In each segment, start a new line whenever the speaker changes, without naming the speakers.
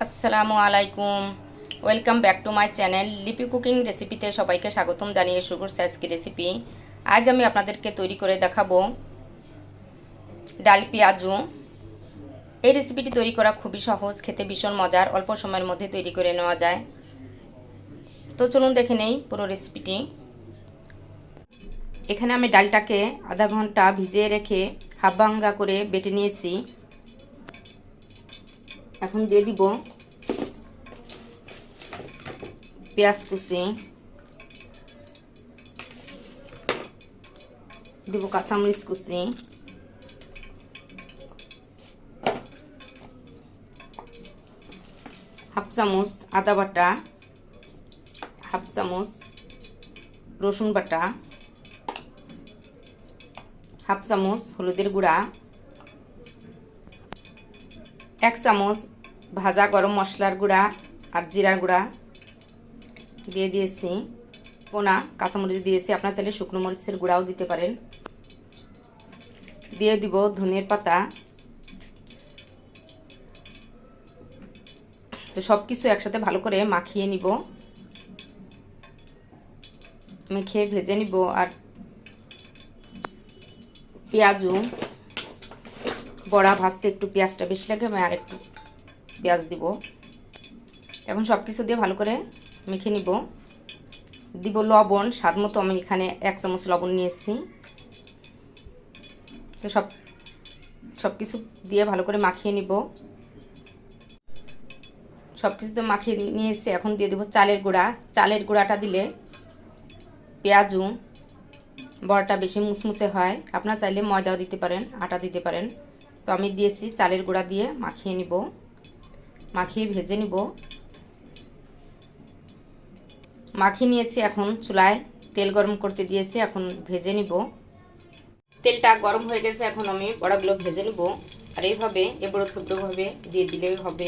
আসসালামু আলাইকুম। Welcome back to my channel লিপি কুকিং রেসিপিতে সবাইকে স্বাগতম জানিয়ে শুরু করছি আজকে রেসিপি। আজ আমি আপনাদেরকে তৈরি করে দেখাবো ডাল পেঁয়াজু। এই রেসিপিটি তৈরি করা খুবই সহজ, খেতে ভীষণ মজার, অল্প সময়ের মধ্যে তৈরি করে নেওয়া যায়। তো চলুন দেখে নেই পুরো রেসিপিটি। এখানে আমি ডালটাকে আধা ঘন্টা ভিজিয়ে রেখে হাফ ভাঙা করে বেটে নিয়েছি। এখন দিয়ে দিব পেঁয়াজ কুচি, দিব কাঁচামরিচ কুচি, হাফ চামচ আদা বাটা, হাফ চামচ রসুন বাটা, হাফ চামচ হলুদের গুঁড়া, 1 চামচ ভাজা গরম মশলার গুঁড়া আর জিরার গুঁড়া দিয়ে দিয়েছি। পোনা কাঁচামরিচ দিয়েছি, আপনারা চাইলে শুকনো মরিচের গুঁড়াও দিতে পারেন। দিয়ে দিব ধনিয়ার পাতা। তো সব কিছু একসাথে ভালো করে মাখিয়ে নিব, মেখে ভেজে নিব। আর পেঁয়াজু বড়া ভাজতে একটু পেঁয়াজটা বেশি লাগে, আমি আর একটু পেঁয়াজ দিব। এখন সব কিছু দিয়ে ভালো করে মেখে নিব। দিব লবণ স্বাদ মতো, আমি এখানে 1 চামচ লবণ নিয়েছি। তো সব কিছু দিয়ে ভালো করে মাখিয়ে নিব। সব কিছু তো মাখিয়ে নিয়েছি। এখন দিয়ে দেবো চালের গুঁড়া। চালের গুঁড়াটা দিলে পেঁয়াজু বড়াটা বেশি মুসমুসে হয়। আপনারা চাইলে ময়দাও দিতে পারেন, আটা দিতে পারেন। তো আমি দিয়েছি চালের গুঁড়া দিয়ে মাখিয়ে নিব, মাখিয়ে ভেজে নিব। মাখিয়ে নিয়েছি, এখন চুলায় তেল গরম করতে দিয়েছি, এখন ভেজে নিব। তেলটা গরম হয়ে গেছে, এখন আমি বড়াগুলো ভেজে নিব। আর এইভাবে এবড়ো থুবড়োভাবে দিয়ে দিলেই হবে।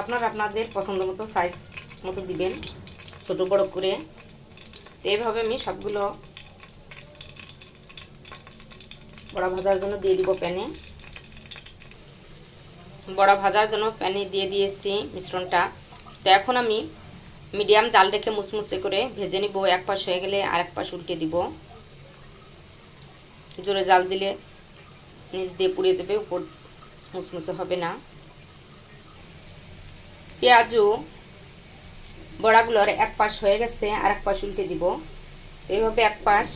আপনারা আপনাদের পছন্দ মতো সাইজ মতো দিবেন, ছোট বড় করে। তো এইভাবে আমি সবগুলো বড়া ভাজার জন্য দিয়ে দিব প্যানে। বড়া ভাজার জন্য প্যানে দিয়ে দিয়েছি মিশ্রণটা। তো এখন আমি মিডিয়াম জাল রেখে মুসমুসে করে ভেজে নিব। এক পাশ হয়ে গেলে আরেক পাশ উল্টে দিব। জোরে জাল দিলে নিচ দিয়ে পুড়ে যাবে, উপর মুসমুসে হবে না। পেঁয়াজু বড়াগুলোর এক পাশ হয়ে গেছে, আরেক পাশ উল্টে দিব। এইভাবে এক পাশ,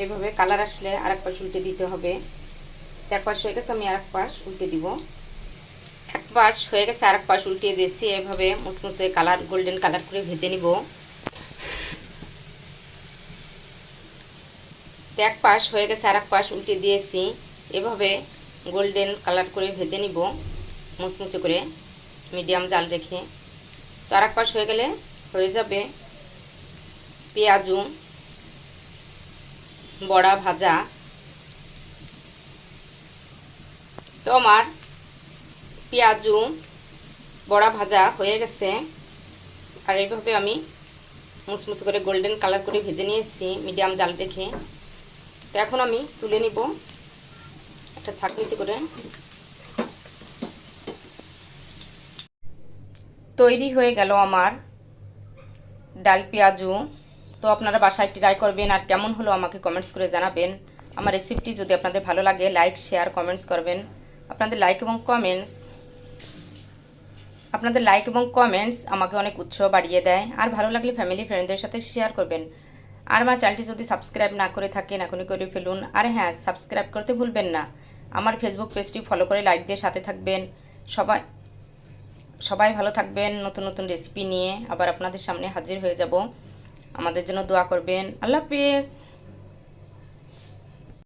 এইভাবে কালার আসলে আরেক পাশ উল্টে দিতে হবে। এক পাশ হয়ে গেছে, আমি আরেক পাশ উল্টে দিব। এক পাশ হয়ে গেছে, আরেক পাশ উল্টিয়ে দিয়েছি। এভাবে মুসমুসে কালার গোল্ডেন কালার করে ভেজে নিব। এক পাশ হয়ে গেছে, আরেক পাশ উল্টে দিয়েছি। এভাবে গোল্ডেন কালার করে ভেজে নিব মুচমুচে করে, মিডিয়াম জাল রেখে। তো আরেক পাশ হয়ে গেলে হয়ে যাবে পেঁয়াজু বড়া ভাজা। তো আমার পেঁয়াজু বড়া ভাজা হয়ে গেছে। আর এইভাবে আমি মুচমুচে করে গোল্ডেন কালার করে ভেজে নিয়েছি মিডিয়াম জাল রেখে। তো এখন আমি তুলে নিব একটা ছাঁকনিতে করে। তৈরি হয়ে গেল আমার ডাল পেঁয়াজু। তো আপনারা বাসায় ট্রাই করবেন, আর কেমন হলো আমাকে কমেন্টস করে জানাবেন। আমার রেসিপিটি যদি আপনাদের ভালো লাগে, লাইক শেয়ার কমেন্টস করবেন। আপনাদের লাইক এবং কমেন্টস আমাকে অনেক উৎসাহ বাড়িয়ে দেয়। আর ভালো লাগলে ফ্যামিলি ফ্রেন্ডদের সাথে শেয়ার করবেন। আর আমার চ্যানেলটি যদি সাবস্ক্রাইব না করে থাকেন, এখনই করে ফেলুন। আর হ্যাঁ, সাবস্ক্রাইব করতে ভুলবেন না। আমার ফেসবুক পেজটি ফলো করে লাইক দিয়ে সাথে থাকবেন। সবাই ভালো থাকবেন। নতুন নতুন রেসিপি নিয়ে আবার আপনাদের সামনে হাজির হয়ে যাব। আমাদের জন্য দোয়া করবেন। আল্লাহ হাফেজ।